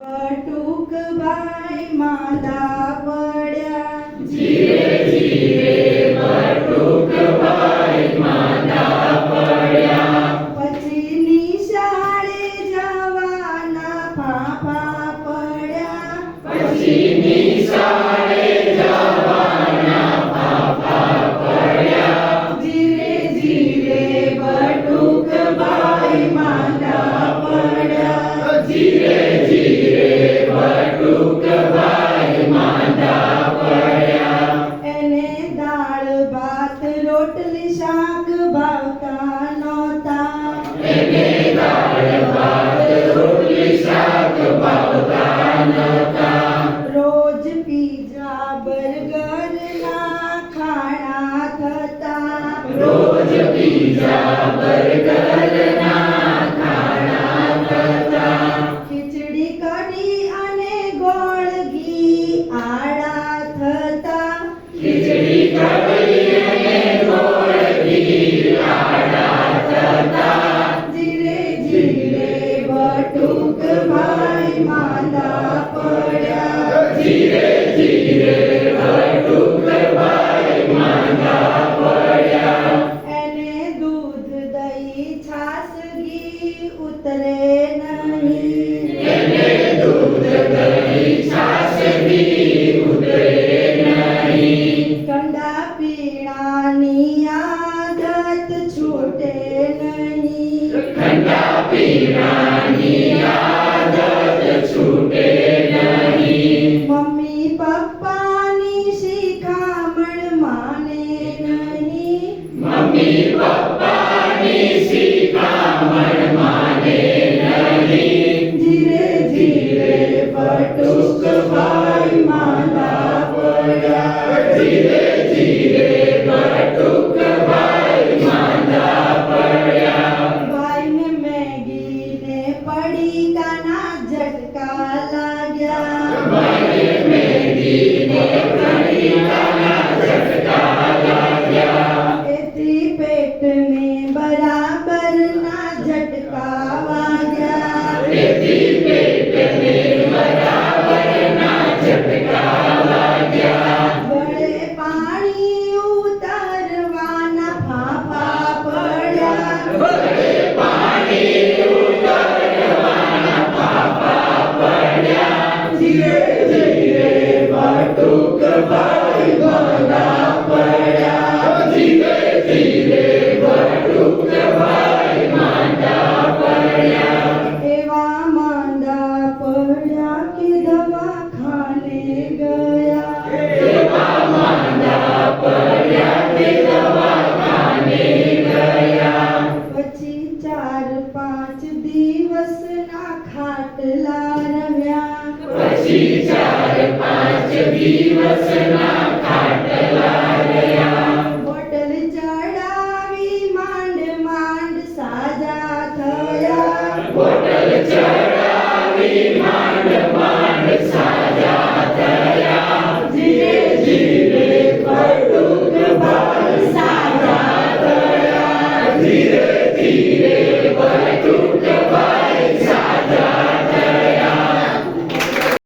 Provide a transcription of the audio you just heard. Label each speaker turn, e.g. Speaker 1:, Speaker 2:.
Speaker 1: બટુકભાઈ માંદા પડ્યા,
Speaker 2: ધીરે ધીરે બટુકભાઈ માંદા પડ્યા.
Speaker 1: પછી નિશાળે જવાના ફાંફા પડ્યા,
Speaker 2: પછી નિશાળે જવાના ફાંફા પડ્યા.
Speaker 1: ધીરે ધીરે બટુકભાઈ માંદા પડ્યા,
Speaker 2: ધીરે ધીરે બટુકભાઈ માંદા પડ્યા.
Speaker 1: એને દાળ ભાત રોટલી શાક ભાવતા નહોતા,
Speaker 2: એને દાળ ભાત રોટલી શાક ભાવતા નહોતા.
Speaker 1: રોજ પીઝા બર્ગરના ખાણા થતા,
Speaker 2: રોજ પીઝા બર્ગરના ખાણા થતા.
Speaker 1: ખીચડી કઢી અને ગોળ ઘી આડા થતા,
Speaker 2: ખીચડી કઢી અને ગોળ ઘી આડા થતા.
Speaker 1: ધીરે ધીરે બટુકભાઈ માંદા પડ્યા,
Speaker 2: ધીરે ધીરે બટુકભાઈ માંદા પડ્યા.
Speaker 1: એને દૂધ દહીં છાસ ઘી ઉતરે નહીં,
Speaker 2: એને દૂધ દહીં છાસ ઘી ઉતરે નહીં.
Speaker 1: ઠંડા પીણાની આદત છૂટે નહીં,
Speaker 2: ઠંડા પીણાની આદત છૂટે નહીં.
Speaker 1: મમ્મી પપ્પાની શિખામણ માને નહીં,
Speaker 2: મમ્મી પપ્પાની શિખામણ માને નહીં.
Speaker 1: ધીરે ધીરે બટુકભાઈ માંદા પડ્યા,
Speaker 2: ધીરે ધીરે બટુકભાઈ માંદા પડ્યા.
Speaker 1: ભાઈને મેગીને પડીકાના ઝટકા લાગ્યા,
Speaker 2: ભાઈને મેગીને પડીકાના ઝટકા લાગ્યા.
Speaker 1: એથી પેટને બરાબરના ઝટકા વાગ્યા,
Speaker 2: તેથી પેટને બરાબરના ઝટકા લાગ્યા.
Speaker 1: ગળે પાણી ઉતારવાના ફાંફા પડ્યા,
Speaker 2: ગળે પાણી ઉતારવાના ફાંફા પડ્યા. ધીરે ધીરે બટુકભાઈ માંદા પડ્યા. ધીરે ધીરે બટુકભાઈ માંદા પડ્યા.
Speaker 1: એવા માંદા પડ્યા કે દવાખાને ગયા,
Speaker 2: એવા માંદા પડ્યા કે દવાખાને ગયા.
Speaker 1: પછી 4-5 દિવસના ખાટલા રહ્યા,
Speaker 2: પછી 4-5 દિવસના ખાટલા રહ્યા.
Speaker 1: બોટલ ચડાવી માંડ માંડ સાજા થયા,
Speaker 2: બોટલ ચડાવી માંડ માંડ સાજા થયા. ધીરે ધીરે બટુકભાઈ સાજા થયા. ધીરે ધીરે